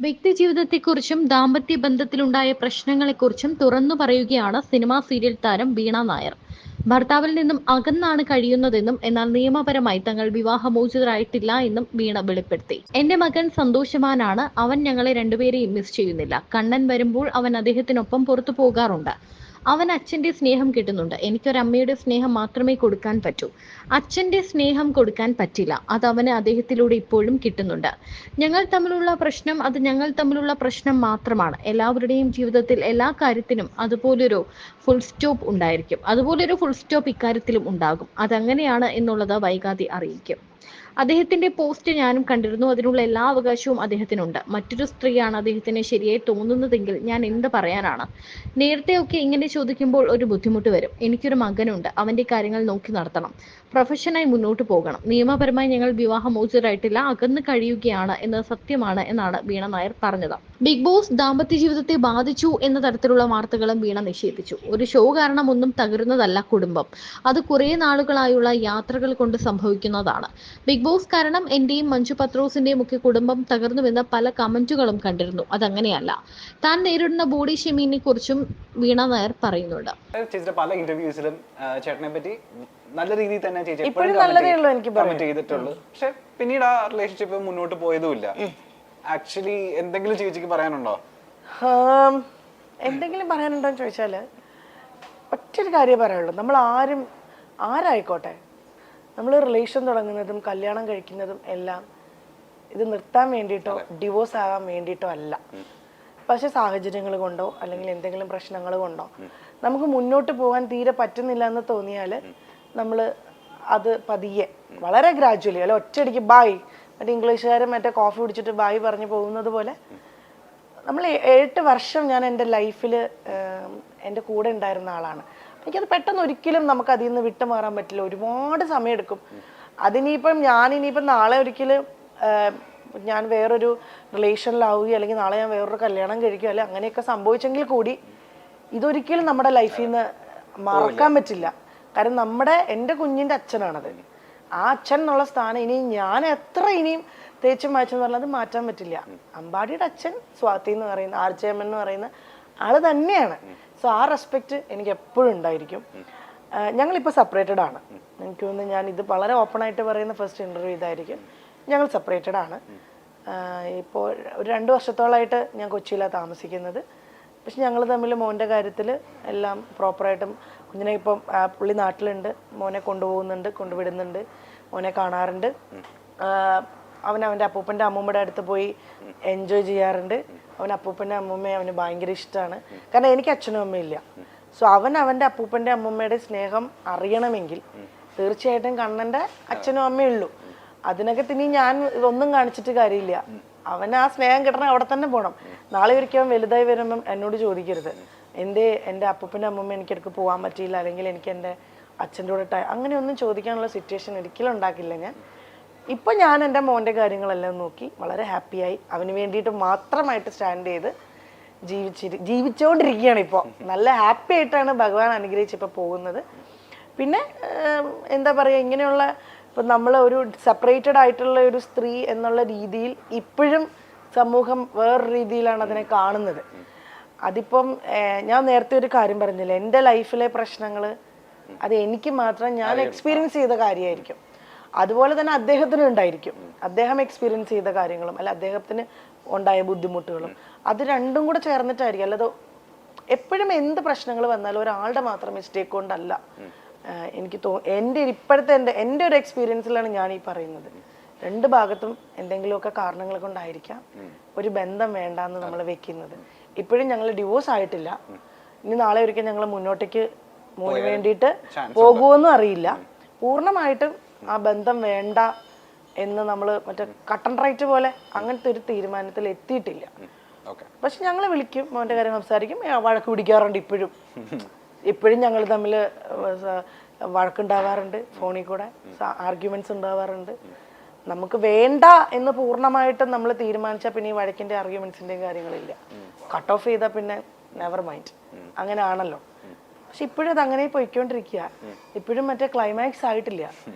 വ്യക്തിജീവിതത്തെക്കുറിച്ചും ദാമ്പത്യ ബന്ധത്തിലുണ്ടായ പ്രശ്നങ്ങളെക്കുറിച്ചും തുറന്നു പറയുകയാണ് സിനിമാ സീരിയൽ താരം വീണ നായർ. ഭർത്താവിൽ നിന്നും അകന്നാണ് കഴിയുന്നതെന്നും എന്നാൽ നിയമപരമായി തങ്ങൾ വിവാഹമോചിതരായിട്ടില്ല എന്നും വീണ വെളിപ്പെടുത്തി. എന്റെ മകൻ സന്തോഷവാനാണ്. അവൻ ഞങ്ങളെ രണ്ടുപേരെയും മിസ് ചെയ്യുന്നില്ല. കണ്ണൻ വരുമ്പോൾ അവൻ അദ്ദേഹത്തിനൊപ്പം പുറത്തു പോകാറുണ്ട്. അവൻ അച്ഛന്റെ സ്നേഹം കിട്ടുന്നുണ്ട്. എനിക്കൊരമ്മയുടെ സ്നേഹം മാത്രമേ കൊടുക്കാൻ പറ്റൂ. അച്ഛന്റെ സ്നേഹം കൊടുക്കാൻ പറ്റില്ല. അത് അവന് അദ്ദേഹത്തിലൂടെ ഇപ്പോഴും കിട്ടുന്നുണ്ട്. ഞങ്ങൾ തമ്മിലുള്ള പ്രശ്നം അത് ഞങ്ങൾ തമ്മിലുള്ള പ്രശ്നം മാത്രമാണ്. എല്ലാവരുടെയും ജീവിതത്തിൽ എല്ലാ കാര്യത്തിനും അതുപോലൊരു ഫുൾ സ്റ്റോപ്പ് ഉണ്ടായിരിക്കും. അതുപോലൊരു ഫുൾ സ്റ്റോപ്പ് ഇക്കാര്യത്തിലും ഉണ്ടാകും. അതങ്ങനെയാണ് എന്നുള്ളത് വൈകാതെ അറിയിക്കും. അദ്ദേഹത്തിന്റെ പോസ്റ്റ് ഞാനും കണ്ടിരുന്നു. അതിനുള്ള എല്ലാ അവകാശവും അദ്ദേഹത്തിനുണ്ട്. മറ്റൊരു സ്ത്രീയാണ് അദ്ദേഹത്തിന് ശരിയായി തോന്നുന്നതെങ്കിൽ ഞാൻ എന്ത് പറയാനാണ്? നേരത്തെയൊക്കെ ഇങ്ങനെ ചോദിക്കുമ്പോൾ ഒരു ബുദ്ധിമുട്ട് വരും. എനിക്കൊരു മകനുണ്ട്. അവന്റെ കാര്യങ്ങൾ നോക്കി നടത്തണം. പ്രൊഫഷനായി മുന്നോട്ട് പോകണം. നിയമപരമായി ഞങ്ങൾ വിവാഹമോചിതരായിട്ടില്ല, അകന്ന് കഴിയുകയാണ് എന്നത് സത്യമാണ് എന്നാണ് വീണ നായർ പറഞ്ഞത്. ബിഗ് ബോസ് ദാമ്പത്യ ജീവിതത്തെ ബാധിച്ചു എന്ന തരത്തിലുള്ള വാർത്തകളും വീണ നിഷേധിച്ചു. ഒരു ഷോ കാരണം ഒന്നും തകരുന്നതല്ല കുടുംബം. അത് കുറേ നാളുകളായുള്ള യാത്രകൾ കൊണ്ട് സംഭവിക്കുന്നതാണ്. ബിഗ് ബോസ് കാരണം എന്റെയും മഞ്ജു പത്രോസിന്റെയും ഒക്കെ കുടുംബം തകർന്നുവെന്ന പല കമന്റുകളും കണ്ടിരുന്നു. അതങ്ങനെയല്ല. താൻ നേരിടുന്ന ബോഡി ഷേമിങ്ങിനെ കുറിച്ചും വീണ നായർ പറയുന്നുണ്ട്. ചേച്ചിയുടെ പല ഇന്റർവ്യൂസിലും ചേട്ടനെ പറ്റി നല്ല രീതിയിൽ തന്നെ ചേച്ചി ഇപ്പോഴും നല്ലതേ ഉള്ളൂ എനിക്ക് കമന്റ് ചെയ്തിട്ടുള്ളൂ. പക്ഷെ പിന്നീട് ആ റിലേഷൻഷിപ്പ് മുന്നോട്ട് പോയതുമില്ല. ആക്ച്വലി എന്തെങ്കിലും ചേച്ചിക്ക് പറയാനുണ്ടോ? എന്തെങ്കിലും പറയാനുണ്ടോ എന്ന് ചോദിച്ചാല് ഒറ്റൊരു കാര്യം പറയാനുള്ളൂ. നമ്മൾ ആരായിക്കോട്ടെ, നമ്മൾ റിലേഷൻ തുടങ്ങുന്നതും കല്യാണം കഴിക്കുന്നതും എല്ലാം ഇത് നിർത്താൻ വേണ്ടിയിട്ടോ ഡിവോഴ്സ് ആകാൻ വേണ്ടിയിട്ടോ അല്ല. പക്ഷെ സാഹചര്യങ്ങൾ കൊണ്ടോ അല്ലെങ്കിൽ എന്തെങ്കിലും പ്രശ്നങ്ങൾ കൊണ്ടോ നമുക്ക് മുന്നോട്ട് പോകാൻ തീരെ പറ്റുന്നില്ല എന്ന് തോന്നിയാൽ നമ്മൾ അത് പതിയെ വളരെ ഗ്രാജുവലി അല്ല ഒറ്റയടിക്ക് ബായ്, മറ്റേ ഇംഗ്ലീഷുകാരൻ മറ്റേ കോഫി കുടിച്ചിട്ട് ബായ് പറഞ്ഞു പോകുന്നത് പോലെ നമ്മൾ 8 വർഷം ഞാൻ എൻ്റെ ലൈഫിൽ എൻ്റെ കൂടെ ഉണ്ടായിരുന്ന ആളാണ്. എനിക്കത് പെട്ടെന്ന് ഒരിക്കലും നമുക്ക് അതിൽ നിന്ന് വിട്ടുമാറാൻ പറ്റില്ല. ഒരുപാട് സമയമെടുക്കും. അതിനിപ്പം ഞാനിനിയിപ്പം നാളെ ഒരിക്കലും ഞാൻ വേറൊരു റിലേഷനിലാവുകയോ അല്ലെങ്കിൽ നാളെ ഞാൻ വേറൊരു കല്യാണം കഴിക്കുകയോ അല്ലെങ്കിൽ അങ്ങനെയൊക്കെ സംഭവിച്ചെങ്കിൽ കൂടി ഇതൊരിക്കലും നമ്മുടെ ലൈഫിൽ നിന്ന് മറക്കാൻ പറ്റില്ല. കാരണം എൻ്റെ കുഞ്ഞിൻ്റെ അച്ഛനാണത്. ആ അച്ഛൻ എന്നുള്ള സ്ഥാനം ഇനി ഞാൻ എത്ര ഇനിയും തേച്ചും മാച്ചെന്ന് പറഞ്ഞാൽ അത് മാറ്റാൻ പറ്റില്ല. അമ്പാടിയുടെ അച്ഛൻ സ്വാതി എന്ന് പറയുന്ന ആർച്ചയമ്മൻ എന്ന് പറയുന്ന ആള് തന്നെയാണ്. സോ ആ റെസ്പെക്റ്റ് എനിക്ക് എപ്പോഴും ഉണ്ടായിരിക്കും. ഞങ്ങളിപ്പോൾ സെപ്പറേറ്റഡ് ആണ്. എനിക്ക് തോന്നുന്നു ഞാൻ ഇത് വളരെ ഓപ്പണായിട്ട് പറയുന്ന ഫസ്റ്റ് ഇൻ്റർവ്യൂ ഇതായിരിക്കും. ഞങ്ങൾ സെപ്പറേറ്റഡ് ആണ്. ഇപ്പോൾ ഒരു 2 വർഷത്തോളമായിട്ട് ഞാൻ കൊച്ചിയിലാണ് താമസിക്കുന്നത്. പക്ഷെ ഞങ്ങൾ തമ്മിൽ മോൻ്റെ കാര്യത്തിൽ എല്ലാം പ്രോപ്പറായിട്ടും കുഞ്ഞിനെ ഇപ്പം പുള്ളി നാട്ടിലുണ്ട്. മോനെ കൊണ്ടുപോകുന്നുണ്ട്, കൊണ്ടുവിടുന്നുണ്ട്, മോനെ കാണാറുണ്ട്. അവൻ്റെ അപ്പൂപ്പൻ്റെ അമ്മൂമ്മയുടെ അടുത്ത് പോയി എൻജോയ് ചെയ്യാറുണ്ട്. അപ്പൂപ്പൻ്റെ അമ്മൂമ്മയെ അവന് ഭയങ്കര ഇഷ്ടമാണ്. കാരണം എനിക്ക് അച്ഛനും അമ്മയില്ല. സോ അവൻ്റെ അപ്പൂപ്പൻ്റെ അമ്മൂമ്മയുടെ സ്നേഹം അറിയണമെങ്കിൽ തീർച്ചയായിട്ടും കണ്ണൻ്റെ അച്ഛനും അമ്മയേ ഉള്ളൂ. അതിനകത്ത് ഇനി ഞാൻ ഇതൊന്നും കാണിച്ചിട്ട് കാര്യമില്ല. അവന് ആ സ്നേഹം കിട്ടണം, അവിടെ തന്നെ പോകണം. നാളെ ഒരിക്കലും വലുതായി വരുമ്പം എന്നോട് ചോദിക്കരുത് എൻ്റെ അപ്പൂപ്പൻ്റെ അമ്മൂമ്മ എനിക്കിടക്ക് പോകാൻ പറ്റിയില്ല അല്ലെങ്കിൽ എനിക്ക് എൻ്റെ അച്ഛൻ്റെ കൂടെ അങ്ങനെയൊന്നും ചോദിക്കാനുള്ള സിറ്റുവേഷൻ ഒരിക്കലും ഉണ്ടാക്കില്ല ഞാൻ. ഇപ്പം ഞാൻ എൻ്റെ മോൻ്റെ കാര്യങ്ങളെല്ലാം നോക്കി വളരെ ഹാപ്പിയായി അവന് വേണ്ടിയിട്ട് മാത്രമായിട്ട് സ്റ്റാൻഡ് ചെയ്ത് ജീവിച്ചുകൊണ്ടിരിക്കുകയാണ്. ഇപ്പോൾ നല്ല ഹാപ്പി ആയിട്ടാണ് ഭഗവാൻ അനുഗ്രഹിച്ചിപ്പോൾ പോകുന്നത്. പിന്നെ എന്താ പറയുക, ഇങ്ങനെയുള്ള ഇപ്പം നമ്മൾ ഒരു സെപ്പറേറ്റഡ് ആയിട്ടുള്ള ഒരു സ്ത്രീ എന്നുള്ള രീതിയിൽ ഇപ്പോഴും സമൂഹം വേറൊരു രീതിയിലാണ് അതിനെ കാണുന്നത്. അതിപ്പം ഞാൻ നേരത്തെ ഒരു കാര്യം പറഞ്ഞില്ല, എൻ്റെ ലൈഫിലെ പ്രശ്നങ്ങൾ അത് എനിക്ക് മാത്രം ഞാൻ എക്സ്പീരിയൻസ് ചെയ്ത കാര്യമായിരിക്കും. അതുപോലെ തന്നെ അദ്ദേഹത്തിനും ഉണ്ടായിരിക്കും. അദ്ദേഹം എക്സ്പീരിയൻസ് ചെയ്ത കാര്യങ്ങളും അല്ല അദ്ദേഹത്തിന് ഉണ്ടായ ബുദ്ധിമുട്ടുകളും അത് രണ്ടും കൂടെ ചേർന്നിട്ടായിരിക്കും. അല്ലാതെ എപ്പോഴും എന്ത് പ്രശ്നങ്ങൾ വന്നാലും ഒരാളുടെ മാത്രം മിസ്റ്റേക്ക് കൊണ്ടല്ല. എനിക്ക് എൻ്റെ ഒരു എക്സ്പീരിയൻസിലാണ് ഞാൻ ഈ പറയുന്നത്. 2 ഭാഗത്തും എന്തെങ്കിലുമൊക്കെ കാരണങ്ങൾ കൊണ്ടായിരിക്കാം ഒരു ബന്ധം വേണ്ടാന്ന് നമ്മൾ വെക്കുന്നത്. ഇപ്പോഴും ഞങ്ങൾ ഡിവോഴ്സ് ആയിട്ടില്ല. ഇനി നാളെ ഒരിക്കൽ ഞങ്ങൾ മുന്നോട്ടേക്ക് മോന് വേണ്ടിയിട്ട് പോകുമെന്നും അറിയില്ല. പൂർണ്ണമായിട്ടും ആ ബന്ധം വേണ്ട എന്ന് നമ്മൾ മറ്റേ കട്ടൻ റൈറ്റ് പോലെ അങ്ങനത്തെ ഒരു തീരുമാനത്തിൽ എത്തിയിട്ടില്ല. പക്ഷെ ഞങ്ങൾ വിളിക്കും, മോൻ്റെ കാര്യം സംസാരിക്കും, വഴക്ക് പിടിക്കാറുണ്ട്. ഇപ്പോഴും ഞങ്ങൾ തമ്മിൽ വഴക്കുണ്ടാവാറുണ്ട്, ഫോണിൽ കൂടെ ആർഗ്യുമെന്റ്സ് ഉണ്ടാവാറുണ്ട്. നമുക്ക് വേണ്ട എന്ന് പൂർണ്ണമായിട്ടും നമ്മൾ തീരുമാനിച്ചാൽ പിന്നെ ഈ വഴക്കിൻ്റെ ആർഗ്യുമെന്റ്സിൻ്റെയും കാര്യങ്ങളില്ല. കട്ട് ഓഫ് ചെയ്താൽ പിന്നെ നെവർ മൈൻഡ്, അങ്ങനെ ആണല്ലോ. പക്ഷെ ഇപ്പോഴും അത് അങ്ങനെ പോയിക്കൊണ്ടിരിക്കുക. ഇപ്പോഴും മറ്റേ ക്ലൈമാക്സ് ആയിട്ടില്ല.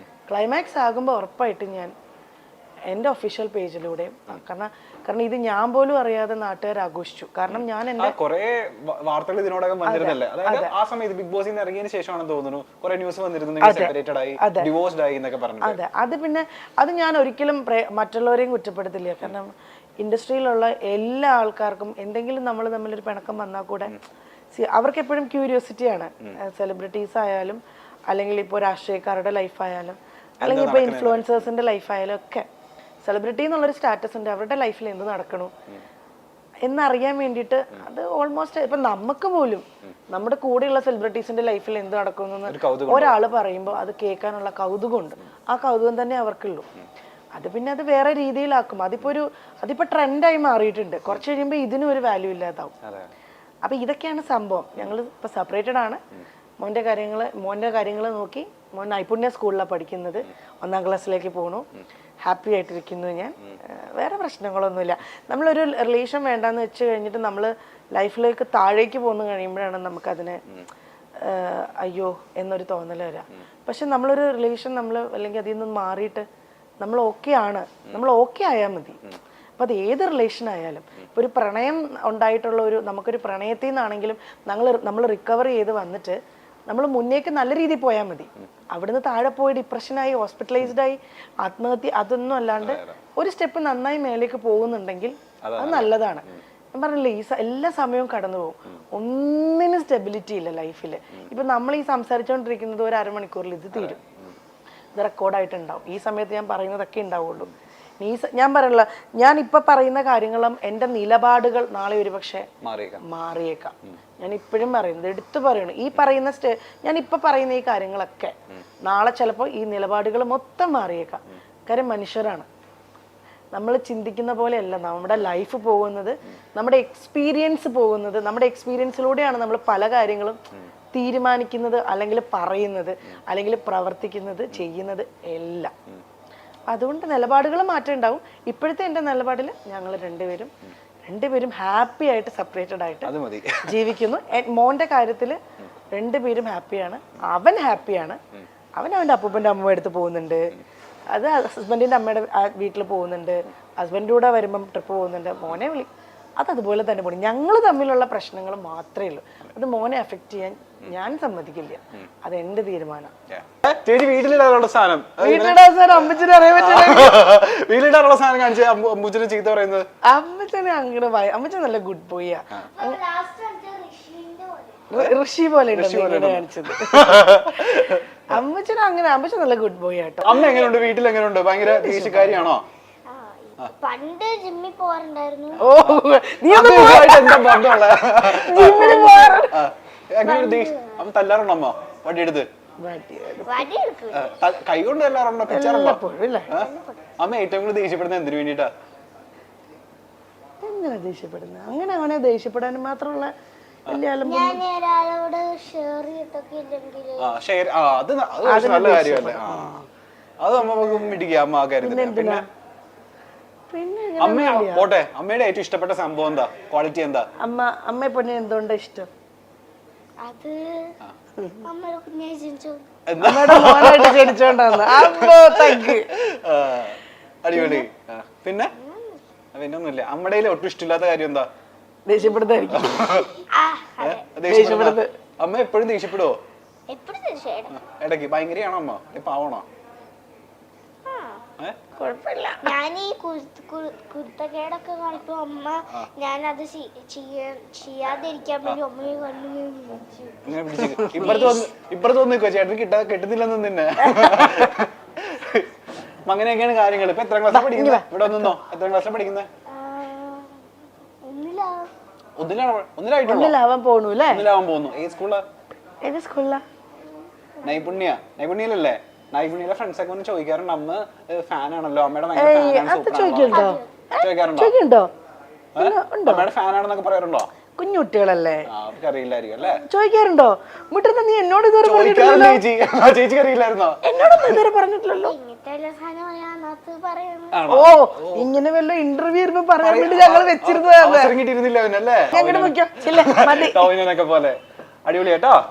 ക്ലൈമാക്സ് ആകുമ്പോൾ ഉറപ്പായിട്ടും ഞാൻ എൻ്റെ ഒഫീഷ്യൽ പേജിലൂടെ, കാരണം ഇത് ഞാൻ പോലും അറിയാതെ നാട്ടുകാർ ആഘോഷിച്ചു. കാരണം ഞാൻ എൻ്റെ കുറെ വാർത്തകൾ ഇതിനോടകം വന്നിരുന്നല്ലേ, അതായത് ആ സമയത്ത് ബിഗ് ബോസിൽ നിന്ന് ഇറങ്ങിയതിന് ശേഷമാണെന്ന് തോന്നുന്നു കുറെ ന്യൂസ് വന്നിരുന്നു, സെപ്പറേറ്റഡ് ആയി, ഡിവോഴ്സ്ഡ് ആയി എന്നൊക്കെ പറഞ്ഞു. അതെ, അത് പിന്നെ അത് ഞാൻ ഒരിക്കലും മറ്റുള്ളവരെയും കുറ്റപ്പെടുത്തില്ല. കാരണം ഇൻഡസ്ട്രിയിലുള്ള എല്ലാ ആൾക്കാർക്കും എന്തെങ്കിലും നമ്മൾ തമ്മിലൊരു പിണക്കം വന്നാൽ കൂടെ അവർക്ക് എപ്പോഴും ക്യൂരിയോസിറ്റിയാണ്. സെലിബ്രിറ്റീസ് ആയാലും, അല്ലെങ്കിൽ ഇപ്പോൾ രാഷ്ട്രീയക്കാരുടെ ലൈഫായാലും, അല്ലെങ്കിൽ ഇപ്പോൾ ഇൻഫ്ലുവൻസേഴ്സിന്റെ ലൈഫായാലും ഒക്കെ സെലിബ്രിറ്റി എന്നുള്ളൊരു സ്റ്റാറ്റസ് ഉണ്ട്. അവരുടെ ലൈഫിൽ എന്ത് നടക്കണു എന്നറിയാൻ വേണ്ടിയിട്ട് അത് ഓൾമോസ്റ്റ് ഇപ്പം നമുക്ക് പോലും നമ്മുടെ കൂടെയുള്ള സെലിബ്രിറ്റീസിന്റെ ലൈഫിൽ എന്ത് നടക്കുമെന്ന് ഒരാൾ പറയുമ്പോൾ അത് കേൾക്കാനുള്ള കൗതുകമുണ്ട്. ആ കൗതുകം തന്നെ അവർക്കുള്ളൂ. അത് പിന്നെ അത് വേറെ രീതിയിലാക്കും. അതിപ്പോ ട്രെൻഡായി മാറിയിട്ടുണ്ട്. കുറച്ച് കഴിയുമ്പോൾ ഇതിനും ഒരു വാല്യൂ ഇല്ലാതാവും. അപ്പൊ ഇതൊക്കെയാണ് സംഭവം. ഞങ്ങൾ ഇപ്പൊ സെപ്പറേറ്റഡ് ആണ്. മോന്റെ കാര്യങ്ങൾ നോക്കി. മോൻ നൈപുണ്യ സ്കൂളിലാണ് പഠിക്കുന്നത്. 1ാം ക്ലാസ്സിലേക്ക് പോകണു. ഹാപ്പി ആയിട്ടിരിക്കുന്നു ഞാൻ. വേറെ പ്രശ്നങ്ങളൊന്നുമില്ല. നമ്മളൊരു റിലേഷൻ വേണ്ടാന്ന് വെച്ച് കഴിഞ്ഞിട്ട് നമ്മൾ ലൈഫിലേക്ക് താഴേക്ക് പോന്നു കഴിയുമ്പോഴാണ് നമുക്കതിന് അയ്യോ എന്നൊരു തോന്നൽ വരാം. പക്ഷെ നമ്മളൊരു റിലേഷൻ അല്ലെങ്കിൽ അതിൽ നിന്ന് മാറിയിട്ട് നമ്മൾ ഓക്കെ ആയാൽ മതി. അപ്പം അത് ഏത് റിലേഷൻ ആയാലും, ഇപ്പോൾ ഒരു പ്രണയം ഉണ്ടായിട്ടുള്ള നമുക്കൊരു പ്രണയത്തിൽ നിന്നാണെങ്കിലും നമ്മൾ റിക്കവർ ചെയ്ത് വന്നിട്ട് നമ്മൾ മുന്നേക്ക് നല്ല രീതിയിൽ പോയാൽ മതി. അവിടുന്ന് താഴെ പോയി ഡിപ്രഷനായി, ഹോസ്പിറ്റലൈസ്ഡ് ആയി, ആത്മഹത്യ അതൊന്നും അല്ലാണ്ട് ഒരു സ്റ്റെപ്പ് നന്നായി മേലേക്ക് പോകുന്നുണ്ടെങ്കിൽ അത് നല്ലതാണ്. ഞാൻ പറഞ്ഞില്ലേ, എല്ലാ സമയവും കടന്നു പോകും. ഒന്നിനും സ്റ്റെബിലിറ്റി ഇല്ല ലൈഫിൽ. ഇപ്പം നമ്മൾ ഈ സംസാരിച്ചുകൊണ്ടിരിക്കുന്നത് ഒരു അരമണിക്കൂറിൽ ഇത് തീരും. ഇത് റെക്കോർഡായിട്ടുണ്ടാവും. ഈ സമയത്ത് ഞാൻ പറയുന്നതൊക്കെ ഉണ്ടാവുള്ളൂ. ഞാൻ പറയല്ല, ഞാൻ ഇപ്പൊ പറയുന്ന കാര്യങ്ങളും എൻ്റെ നിലപാടുകൾ നാളെ ഒരു പക്ഷെ മാറിയേക്കാം. ഞാൻ ഇപ്പോഴും പറയുന്നത് എടുത്തു പറയണം. ഈ പറയുന്ന ഞാൻ ഇപ്പൊ പറയുന്ന ഈ കാര്യങ്ങളൊക്കെ നാളെ ചിലപ്പോൾ ഈ നിലപാടുകൾ മൊത്തം മാറിയേക്കാം. കാര്യം മനുഷ്യരാണ്. നമ്മൾ ചിന്തിക്കുന്ന പോലെയല്ല നമ്മുടെ ലൈഫ് പോകുന്നത്, നമ്മുടെ എക്സ്പീരിയൻസിലൂടെയാണ് നമ്മൾ പല കാര്യങ്ങളും തീരുമാനിക്കുന്നത്, അല്ലെങ്കിൽ പറയുന്നത്, അല്ലെങ്കിൽ പ്രവർത്തിക്കുന്നത്, ചെയ്യുന്നത് എല്ലാം. അതുകൊണ്ട് നിലപാടുകൾ മാറ്റം ഉണ്ടാവും. ഇപ്പോഴത്തെ എൻ്റെ നിലപാടിൽ ഞങ്ങൾ രണ്ടുപേരും ഹാപ്പി ആയിട്ട് സെപ്പറേറ്റഡ് ആയിട്ട് ജീവിക്കുന്നു. മോന്റെ കാര്യത്തിൽ രണ്ടുപേരും ഹാപ്പിയാണ്. അവൻ ഹാപ്പിയാണ്. അവൻ്റെ അപ്പൂപ്പൻ്റെ അമ്മ അടുത്ത് പോകുന്നുണ്ട്. അത് ഹസ്ബൻഡിൻ്റെ അമ്മയുടെ വീട്ടിൽ പോകുന്നുണ്ട്. ഹസ്ബൻഡിൻ്റെ കൂടെ വരുമ്പം ട്രിപ്പ് പോകുന്നുണ്ട്. മോനെ അതുപോലെ തന്നെ പോകണം. ഞങ്ങൾ തമ്മിലുള്ള പ്രശ്നങ്ങൾ മാത്രമേ ഉള്ളൂ. അത് മോനെ അഫക്റ്റ് ചെയ്യാൻ ഞാൻ സമ്മതിക്കില്ല. അത് എന്റെ തീരുമാനം. ചേച്ചി വീട്ടിലിടാനുള്ള സാധനം അമ്മച്ചിനെ അറിയാൻ പറ്റില്ല. വീട്ടിലിടാനുള്ള സാധനം കാണിച്ച് അമ്മൂച്ചിനെ ചീത്ത പറയുന്നത്. അമ്മച്ചനെ അങ്ങനെ അമ്മച്ചൻ നല്ല ഗുഡ് ബോയ്യാ. ഋഷി പോലെ കാണിച്ചത്. അമ്മച്ചൻ നല്ല ഗുഡ് ബോയ് ആട്ടോ. അമ്മ എങ്ങനെയുണ്ട്? വീട്ടിൽ എങ്ങനെയുണ്ട്? ഭയങ്കര ദേശക്കാരിയാണോ? പണ്ട് ജിമ്മിൽ പോകാറുണ്ടായിരുന്നു. എന്താ ബന്ധമുള്ള തല്ലാറുണ്ടോ അമ്മ? വടിയെടുത്ത് കൈ കൊണ്ട് തല്ലാറുണ്ടോ? പിച്ചാറുണ്ടോ? അമ്മ ഏറ്റവും കൂടുതൽ ദേഷ്യപ്പെടുന്നത് എന്തിനു വേണ്ടിട്ടാ? എങ്ങനെ ദേഷ്യപ്പെടുന്നത്? അങ്ങനെ അവനെ ദേഷ്യപ്പെടാനും മാത്രമുള്ള നല്ല കാര്യമല്ലേ? അത് നമുക്ക് മിടിക്കാം അമ്മ ആ കാര്യത്തിൽ. പിന്നെ പോട്ടെ, അമ്മയുടെ ഏറ്റവും ഇഷ്ടപ്പെട്ട സംഭവം എന്താ? ക്വാളിറ്റി എന്താ? അമ്മയെ പൊന്നെ എന്തുകൊണ്ടാ ഇഷ്ടം? അത് അടിപൊളി. പിന്നെ പിന്നൊന്നുമില്ല. അമ്മയുടെ ഒട്ടും ഇഷ്ടമില്ലാത്ത കാര്യം എന്താ? ദേഷ്യപ്പെടുത്തായിരിക്കും. അമ്മ എപ്പോഴും ദേഷ്യപ്പെടുവോ? ഇടയ്ക്ക് ഭയങ്കരയാണോ അമ്മ? പാവണോ? ഞാൻ ഈ കുരുത്തക്കേടൊക്കെ കാണിക്കും അമ്മ. ഞാനത് ചെയ്യാതിരിക്കാൻ വേണ്ടി അമ്മയെ ഇപ്പുറത്ത് വന്ന് ചേട്ടന് കിട്ടുന്നില്ലെന്ന് തന്നെ. അങ്ങനെയൊക്കെയാണ് കാര്യങ്ങൾ. ഇപ്പൊ എത്രാം ക്ലാസ്സിൽ പഠിക്കുന്നത്? ഇവിടെ വന്നോ? എത്രാം ക്ലാസ്സിൽ പഠിക്കുന്നത്? ഒന്നിലാവാൻ പോകുന്നു. ഏത് സ്കൂളാ? നൈപുണ്യയിലല്ലേ? നൈപുണ്യയിലെ ഫ്രണ്ട്സ് ഒക്കെ ചോദിക്കാറുണ്ട്, അമ്മ ഫാനാണല്ലോ, അമ്മയുടെ ചോദിക്കാറുണ്ടോ? അമ്മയുടെ ഫാനാണെന്നൊക്കെ പറയാറുണ്ടോ? കുഞ്ഞുകുട്ടികളല്ലേ, അറിയില്ലായിരിക്കും അല്ലേ? ചോദിക്കാറുണ്ടോ? മുട്ടത്ത് നീ എന്നോട് ഇതുവരെ ചേച്ചിക്ക് അറിയില്ലായിരുന്നോ? എന്നോടൊന്നും ഇതുവരെ പറഞ്ഞിട്ടില്ലല്ലോ. ഓ, ഇങ്ങനെ വല്ല ഇന്റർവ്യൂ ഇരുന്ന് പറയാൻ വേണ്ടി ഞങ്ങൾ വെച്ചിരുന്നതാണ്. കിട്ടിയിരുന്നില്ല അവനല്ലേ? ഞങ്ങളുടെ മുഖ്യം പോലെ. അടിപൊളി കേട്ടോ.